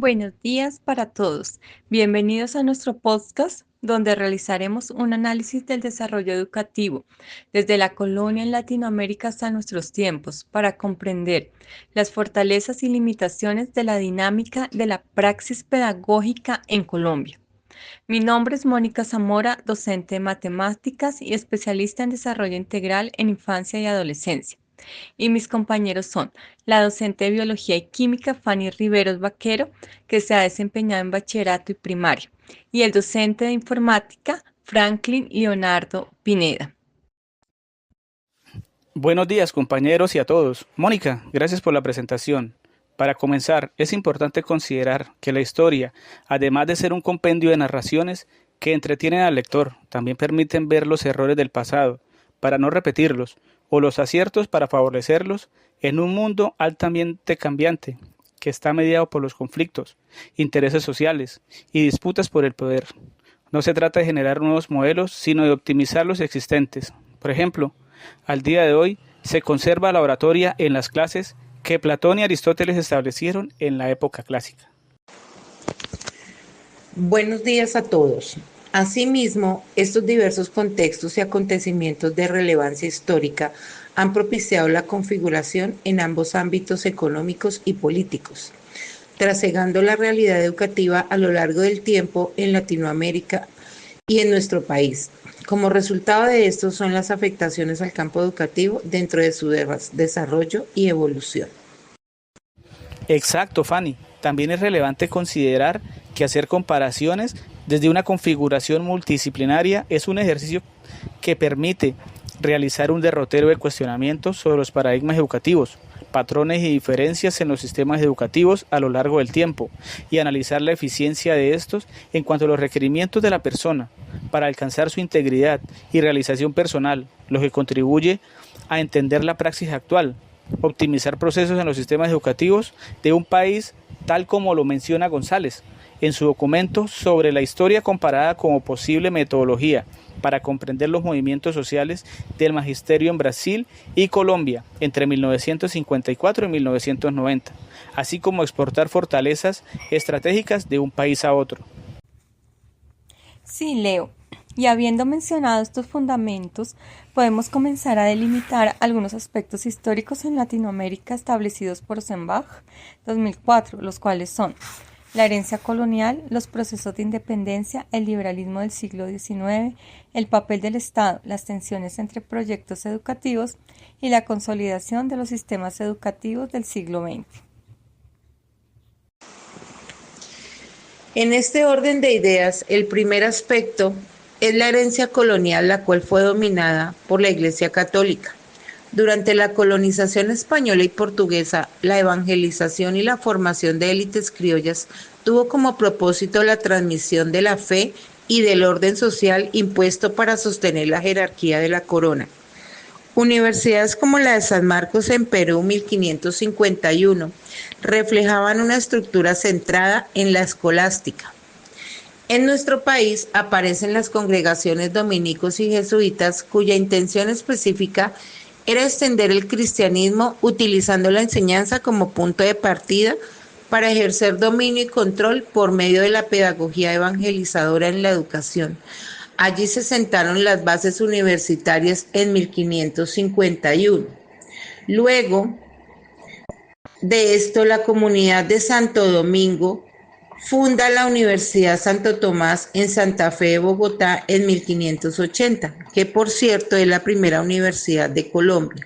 Buenos días para todos. Bienvenidos a nuestro podcast donde realizaremos un análisis del desarrollo educativo desde la colonia en Latinoamérica hasta nuestros tiempos para comprender las fortalezas y limitaciones de la dinámica de la praxis pedagógica en Colombia. Mi nombre es Mónica Zamora, docente de matemáticas y especialista en desarrollo integral en infancia y adolescencia. Y mis compañeros son la docente de Biología y Química, Fanny Riveros Vaquero, que se ha desempeñado en bachillerato y primaria, y el docente de Informática, Franklin Leonardo Pineda. Buenos días, compañeros y a todos. Mónica, gracias por la presentación. Para comenzar, es importante considerar que la historia, además de ser un compendio de narraciones que entretienen al lector, también permiten ver los errores del pasado, para no repetirlos, o los aciertos para favorecerlos, en un mundo altamente cambiante, que está mediado por los conflictos, intereses sociales y disputas por el poder. No se trata de generar nuevos modelos, sino de optimizar los existentes. Por ejemplo, al día de hoy se conserva la oratoria en las clases que Platón y Aristóteles establecieron en la época clásica. Buenos días a todos. Asimismo, estos diversos contextos y acontecimientos de relevancia histórica han propiciado la configuración en ambos ámbitos económicos y políticos, trasegando la realidad educativa a lo largo del tiempo en Latinoamérica y en nuestro país. Como resultado de esto son las afectaciones al campo educativo dentro de su desarrollo y evolución. Exacto, Fanny. También es relevante considerar que hacer comparaciones desde una configuración multidisciplinaria es un ejercicio que permite realizar un derrotero de cuestionamientos sobre los paradigmas educativos, patrones y diferencias en los sistemas educativos a lo largo del tiempo y analizar la eficiencia de estos en cuanto a los requerimientos de la persona para alcanzar su integridad y realización personal, lo que contribuye a entender la praxis actual, optimizar procesos en los sistemas educativos de un país tal como lo menciona González en su documento sobre la historia comparada como posible metodología para comprender los movimientos sociales del magisterio en Brasil y Colombia entre 1954 y 1990, así como exportar fortalezas estratégicas de un país a otro. Sí, Leo. Y habiendo mencionado estos fundamentos, podemos comenzar a delimitar algunos aspectos históricos en Latinoamérica establecidos por Sembach 2004, los cuales son la herencia colonial, los procesos de independencia, el liberalismo del siglo XIX, el papel del Estado, las tensiones entre proyectos educativos y la consolidación de los sistemas educativos del siglo XX. En este orden de ideas, el primer aspecto es la herencia colonial, la cual fue dominada por la Iglesia Católica. Durante la colonización española y portuguesa, la evangelización y la formación de élites criollas tuvo como propósito la transmisión de la fe y del orden social impuesto para sostener la jerarquía de la corona. Universidades como la de San Marcos en Perú, 1551, reflejaban una estructura centrada en la escolástica. En nuestro país aparecen las congregaciones dominicos y jesuitas cuya intención específica era extender el cristianismo utilizando la enseñanza como punto de partida para ejercer dominio y control por medio de la pedagogía evangelizadora en la educación. Allí se sentaron las bases universitarias en 1551. Luego de esto, la comunidad de Santo Domingo funda la Universidad Santo Tomás en Santa Fe de Bogotá en 1580, que por cierto es la primera universidad de Colombia.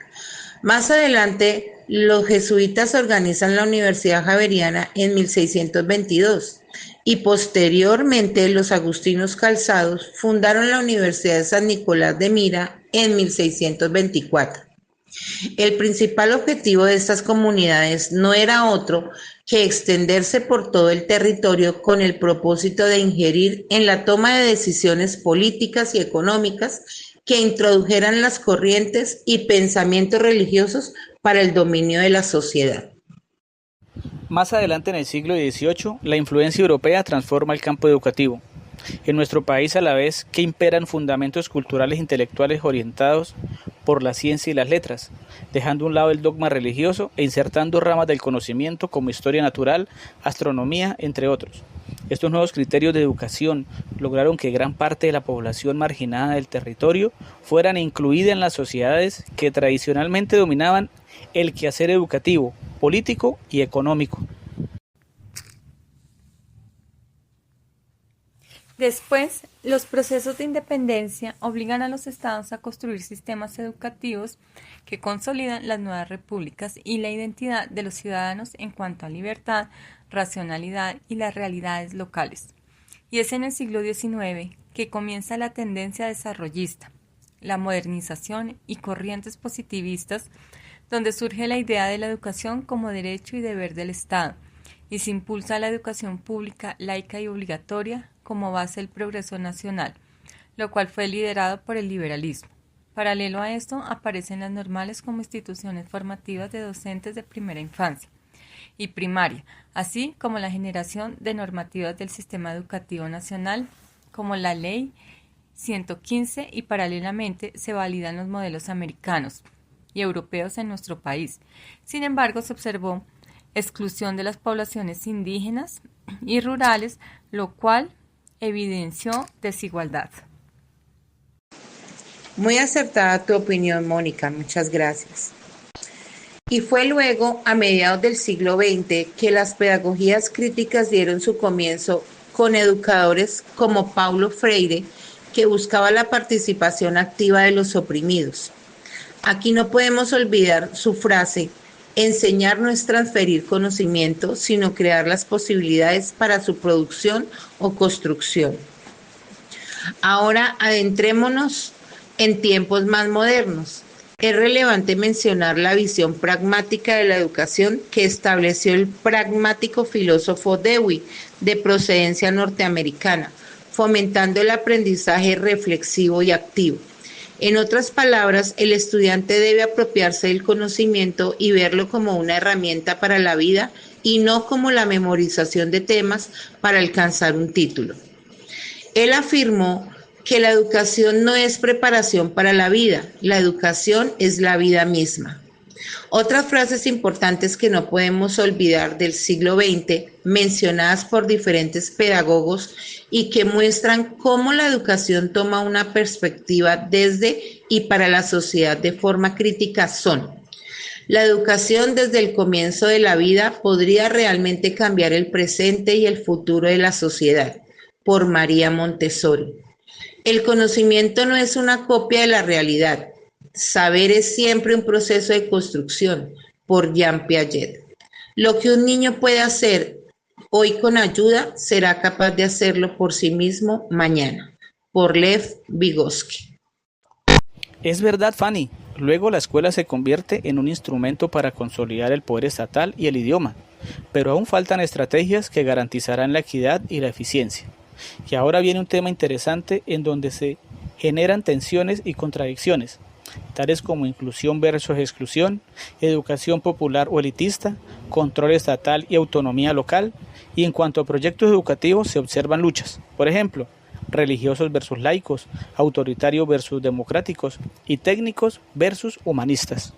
Más adelante, los jesuitas organizan la Universidad Javeriana en 1622 y posteriormente los agustinos calzados fundaron la Universidad de San Nicolás de Mira en 1624. El principal objetivo de estas comunidades no era otro que extenderse por todo el territorio con el propósito de ingerir en la toma de decisiones políticas y económicas que introdujeran las corrientes y pensamientos religiosos para el dominio de la sociedad. Más adelante en el siglo XVIII, la influencia europea transforma el campo educativo. En nuestro país, a la vez que imperan fundamentos culturales e intelectuales orientados por la ciencia y las letras, dejando a un lado el dogma religioso e insertando ramas del conocimiento como historia natural, astronomía, entre otros. Estos nuevos criterios de educación lograron que gran parte de la población marginada del territorio fueran incluida en las sociedades que tradicionalmente dominaban el quehacer educativo, político y económico. Después, los procesos de independencia obligan a los estados a construir sistemas educativos que consolidan las nuevas repúblicas y la identidad de los ciudadanos en cuanto a libertad, racionalidad y las realidades locales. Y es en el siglo XIX que comienza la tendencia desarrollista, la modernización y corrientes positivistas, donde surge la idea de la educación como derecho y deber del Estado, y se impulsa la educación pública, laica y obligatoria como base del progreso nacional, lo cual fue liderado por el liberalismo. Paralelo a esto, aparecen las normales como instituciones formativas de docentes de primera infancia y primaria, así como la generación de normativas del sistema educativo nacional, como la Ley 115, y paralelamente se validan los modelos americanos y europeos en nuestro país. Sin embargo, se observó exclusión de las poblaciones indígenas y rurales, lo cual evidenció desigualdad. Muy acertada tu opinión, Mónica, muchas gracias. Y fue luego, a mediados del siglo XX, que las pedagogías críticas dieron su comienzo con educadores como Paulo Freire, que buscaba la participación activa de los oprimidos. Aquí no podemos olvidar su frase: enseñar no es transferir conocimiento, sino crear las posibilidades para su producción o construcción. Ahora adentrémonos en tiempos más modernos. Es relevante mencionar la visión pragmática de la educación que estableció el pragmático filósofo Dewey, de procedencia norteamericana, fomentando el aprendizaje reflexivo y activo. En otras palabras, el estudiante debe apropiarse del conocimiento y verlo como una herramienta para la vida y no como la memorización de temas para alcanzar un título. Él afirmó que la educación no es preparación para la vida, la educación es la vida misma. Otras frases importantes que no podemos olvidar del siglo XX, mencionadas por diferentes pedagogos y que muestran cómo la educación toma una perspectiva desde y para la sociedad de forma crítica, son: la educación desde el comienzo de la vida podría realmente cambiar el presente y el futuro de la sociedad, por María Montessori. El conocimiento no es una copia de la realidad. Saber es siempre un proceso de construcción, por Jean Piaget. Lo que un niño puede hacer hoy con ayuda, será capaz de hacerlo por sí mismo mañana, por Lev Vygotsky. Es verdad, Fanny. Luego la escuela se convierte en un instrumento para consolidar el poder estatal y el idioma, pero aún faltan estrategias que garantizarán la equidad y la eficiencia. Y ahora viene un tema interesante en donde se generan tensiones y contradicciones, tales como inclusión versus exclusión, educación popular o elitista, control estatal y autonomía local, y en cuanto a proyectos educativos se observan luchas, por ejemplo, religiosos versus laicos, autoritarios versus democráticos y técnicos versus humanistas.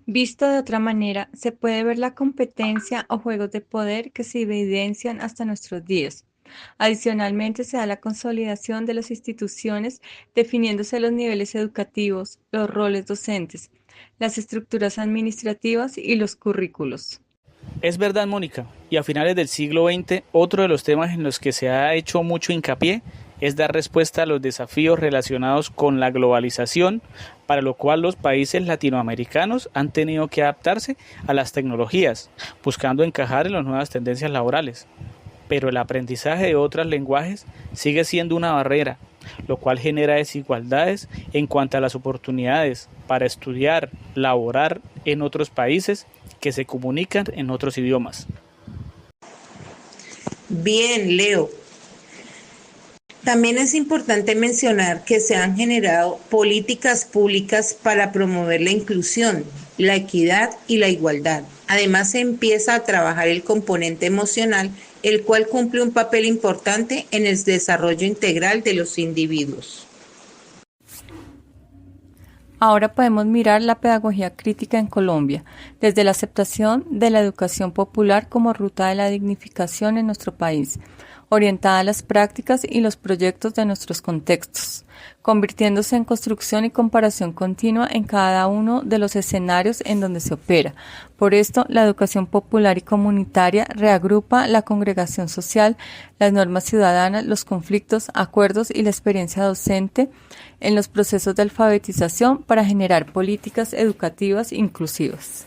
Visto de otra manera, se puede ver la competencia o juegos de poder que se evidencian hasta nuestros días. Adicionalmente, se da la consolidación de las instituciones, definiéndose los niveles educativos, los roles docentes, las estructuras administrativas y los currículos. Es verdad, Mónica, y a finales del siglo XX, otro de los temas en los que se ha hecho mucho hincapié es dar respuesta a los desafíos relacionados con la globalización, para lo cual los países latinoamericanos han tenido que adaptarse a las tecnologías, buscando encajar en las nuevas tendencias laborales. Pero el aprendizaje de otros lenguajes sigue siendo una barrera, lo cual genera desigualdades en cuanto a las oportunidades para estudiar, laborar en otros países que se comunican en otros idiomas. Bien, Leo. También es importante mencionar que se han generado políticas públicas para promover la inclusión, la equidad y la igualdad. Además, se empieza a trabajar el componente emocional, el cual cumple un papel importante en el desarrollo integral de los individuos. Ahora podemos mirar la pedagogía crítica en Colombia, desde la aceptación de la educación popular como ruta de la dignificación en nuestro país, orientada a las prácticas y los proyectos de nuestros contextos, convirtiéndose en construcción y comparación continua en cada uno de los escenarios en donde se opera. Por esto, la educación popular y comunitaria reagrupa la congregación social, las normas ciudadanas, los conflictos, acuerdos y la experiencia docente en los procesos de alfabetización para generar políticas educativas inclusivas.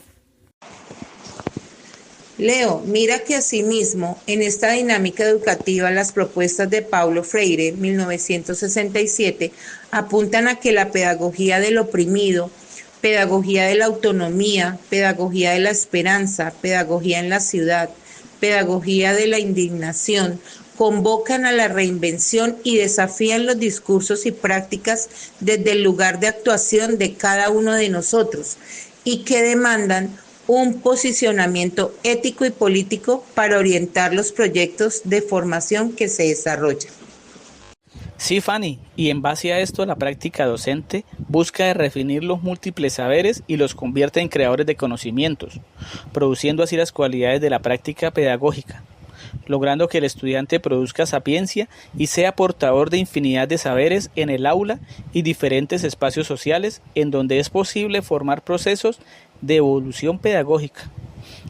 Leo, mira que asimismo, en esta dinámica educativa, las propuestas de Paulo Freire, 1967, apuntan a que la pedagogía del oprimido, pedagogía de la autonomía, pedagogía de la esperanza, pedagogía en la ciudad, pedagogía de la indignación, convocan a la reinvención y desafían los discursos y prácticas desde el lugar de actuación de cada uno de nosotros y que demandan un posicionamiento ético y político para orientar los proyectos de formación que se desarrollan. Sí, Fanny, y en base a esto la práctica docente busca de redefinir los múltiples saberes y los convierte en creadores de conocimientos, produciendo así las cualidades de la práctica pedagógica, logrando que el estudiante produzca sapiencia y sea portador de infinidad de saberes en el aula y diferentes espacios sociales en donde es posible formar procesos de evolución pedagógica.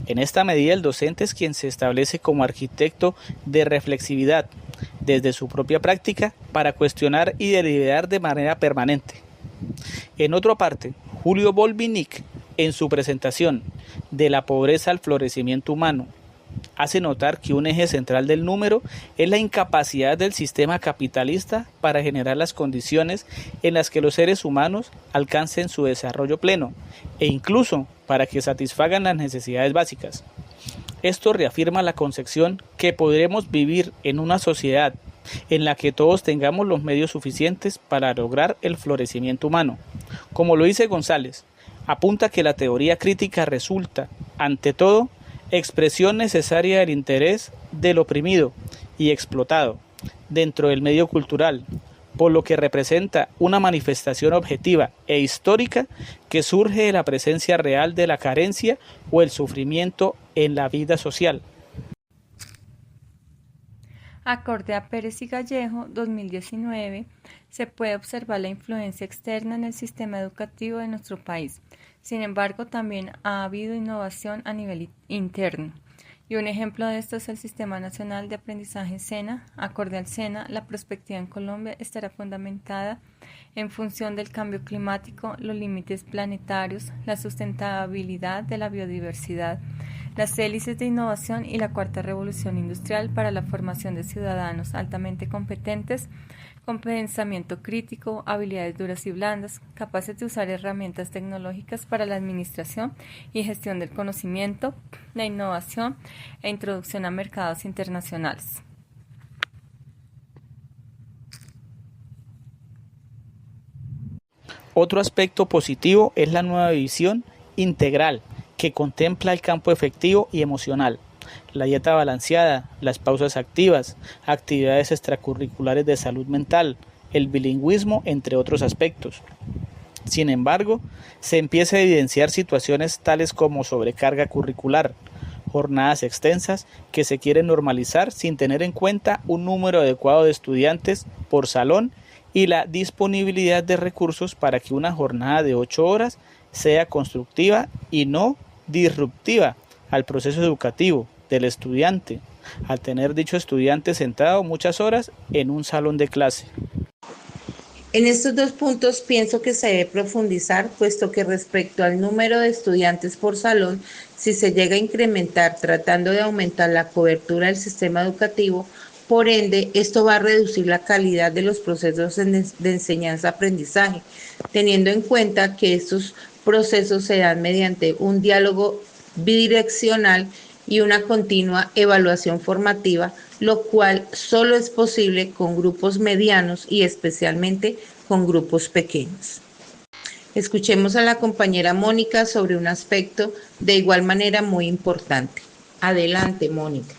En esta medida el docente es quien se establece como arquitecto de reflexividad desde su propia práctica para cuestionar y deliberar de manera permanente. En otra parte, Julio Volvinic, en su presentación de la pobreza al florecimiento humano, hace notar que un eje central del número es la incapacidad del sistema capitalista para generar las condiciones en las que los seres humanos alcancen su desarrollo pleno e incluso para que satisfagan las necesidades básicas. Esto reafirma la concepción que podremos vivir en una sociedad en la que todos tengamos los medios suficientes para lograr el florecimiento humano. Como lo dice González, apunta que la teoría crítica resulta, ante todo, expresión necesaria del interés del oprimido y explotado dentro del medio cultural, por lo que representa una manifestación objetiva e histórica que surge de la presencia real de la carencia o el sufrimiento en la vida social. Acorde a Pérez y Gallejo, 2019, se puede observar la influencia externa en el sistema educativo de nuestro país. Sin embargo, también ha habido innovación a nivel interno. Y un ejemplo de esto es el Sistema Nacional de Aprendizaje SENA. Acorde al SENA, la perspectiva en Colombia estará fundamentada en función del cambio climático, los límites planetarios, la sustentabilidad de la biodiversidad, las hélices de innovación y la cuarta revolución industrial para la formación de ciudadanos altamente competentes, con pensamiento crítico, habilidades duras y blandas, capaces de usar herramientas tecnológicas para la administración y gestión del conocimiento, la innovación e introducción a mercados internacionales. Otro aspecto positivo es la nueva visión integral que contempla el campo afectivo y emocional, la dieta balanceada, las pausas activas, actividades extracurriculares de salud mental, el bilingüismo, entre otros aspectos. Sin embargo, se empieza a evidenciar situaciones tales como sobrecarga curricular, jornadas extensas que se quieren normalizar sin tener en cuenta un número adecuado de estudiantes por salón y la disponibilidad de recursos para que una jornada de 8 horas sea constructiva y no disruptiva al proceso educativo del estudiante, al tener dicho estudiante sentado muchas horas en un salón de clase. En estos dos puntos pienso que se debe profundizar, puesto que respecto al número de estudiantes por salón, si se llega a incrementar tratando de aumentar la cobertura del sistema educativo, por ende, esto va a reducir la calidad de los procesos de enseñanza-aprendizaje, teniendo en cuenta que estos procesos se dan mediante un diálogo bidireccional y una continua evaluación formativa, lo cual solo es posible con grupos medianos y especialmente con grupos pequeños. Escuchemos a la compañera Mónica sobre un aspecto de igual manera muy importante. Adelante, Mónica.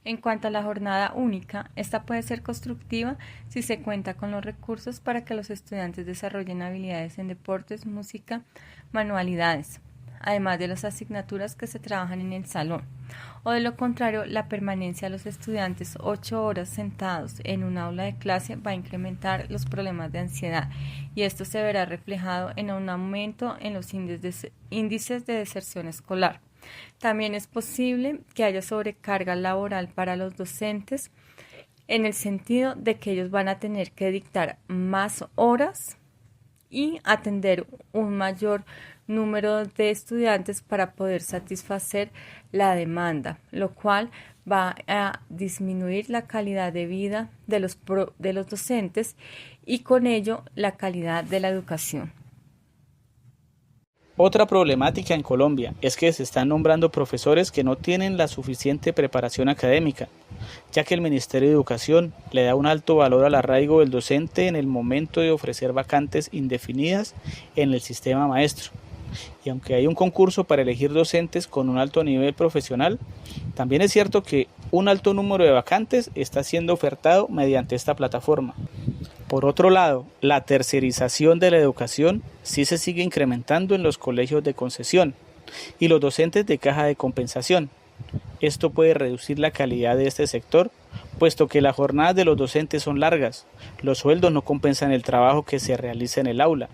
En cuanto a la jornada única, esta puede ser constructiva si se cuenta con los recursos para que los estudiantes desarrollen habilidades en deportes, música, manualidades, además de las asignaturas que se trabajan en el salón. O de lo contrario, la permanencia de los estudiantes 8 horas sentados en un aula de clase va a incrementar los problemas de ansiedad y esto se verá reflejado en un aumento en los índices de deserción escolar. También es posible que haya sobrecarga laboral para los docentes en el sentido de que ellos van a tener que dictar más horas y atender un mayor número de estudiantes para poder satisfacer la demanda, lo cual va a disminuir la calidad de vida de los docentes y con ello la calidad de la educación. Otra problemática en Colombia es que se están nombrando profesores que no tienen la suficiente preparación académica, ya que el Ministerio de Educación le da un alto valor al arraigo del docente en el momento de ofrecer vacantes indefinidas en el sistema maestro. Y aunque hay un concurso para elegir docentes con un alto nivel profesional, también es cierto que un alto número de vacantes está siendo ofertado mediante esta plataforma. Por otro lado, la tercerización de la educación sí se sigue incrementando en los colegios de concesión y los docentes de caja de compensación. Esto puede reducir la calidad de este sector, puesto que las jornadas de los docentes son largas, los sueldos no compensan el trabajo que se realiza en el aula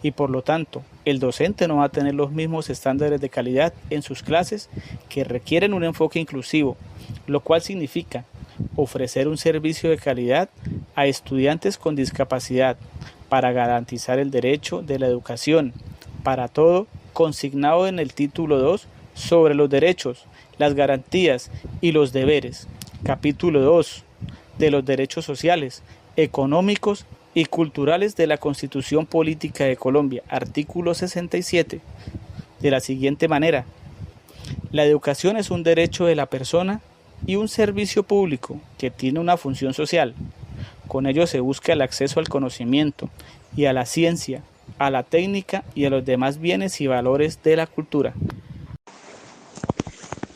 y por lo tanto el docente no va a tener los mismos estándares de calidad en sus clases que requieren un enfoque inclusivo, lo cual significa ofrecer un servicio de calidad a estudiantes con discapacidad para garantizar el derecho de la educación para todo consignado en el título 2 sobre los derechos, las garantías y los deberes, capítulo 2 de los derechos sociales, económicos y culturales de la Constitución Política de Colombia, artículo 67, de la siguiente manera: la educación es un derecho de la persona y un servicio público que tiene una función social. Con ello se busca el acceso al conocimiento y a la ciencia, a la técnica y a los demás bienes y valores de la cultura.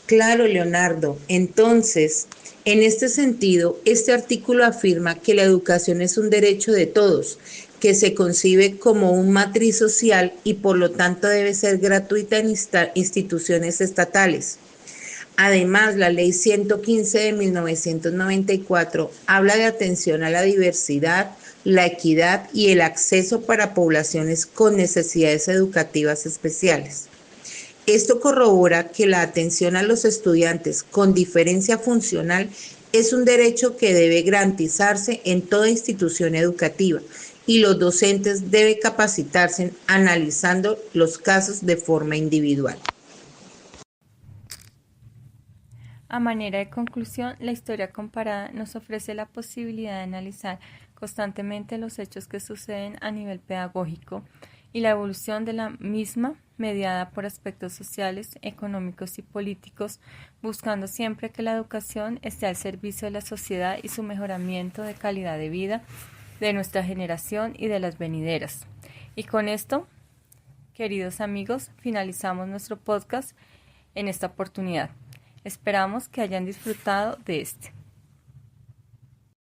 Claro, Leonardo. Entonces, en este sentido, este artículo afirma que la educación es un derecho de todos, que se concibe como un matriz social y por lo tanto debe ser gratuita en instituciones estatales. Además, la Ley 115 de 1994 habla de atención a la diversidad, la equidad y el acceso para poblaciones con necesidades educativas especiales. Esto corrobora que la atención a los estudiantes con diferencia funcional es un derecho que debe garantizarse en toda institución educativa y los docentes deben capacitarse analizando los casos de forma individual. A manera de conclusión, la historia comparada nos ofrece la posibilidad de analizar constantemente los hechos que suceden a nivel pedagógico y la evolución de la misma mediada por aspectos sociales, económicos y políticos, buscando siempre que la educación esté al servicio de la sociedad y su mejoramiento de calidad de vida de nuestra generación y de las venideras. Y con esto, queridos amigos, finalizamos nuestro podcast en esta oportunidad. Esperamos que hayan disfrutado de este.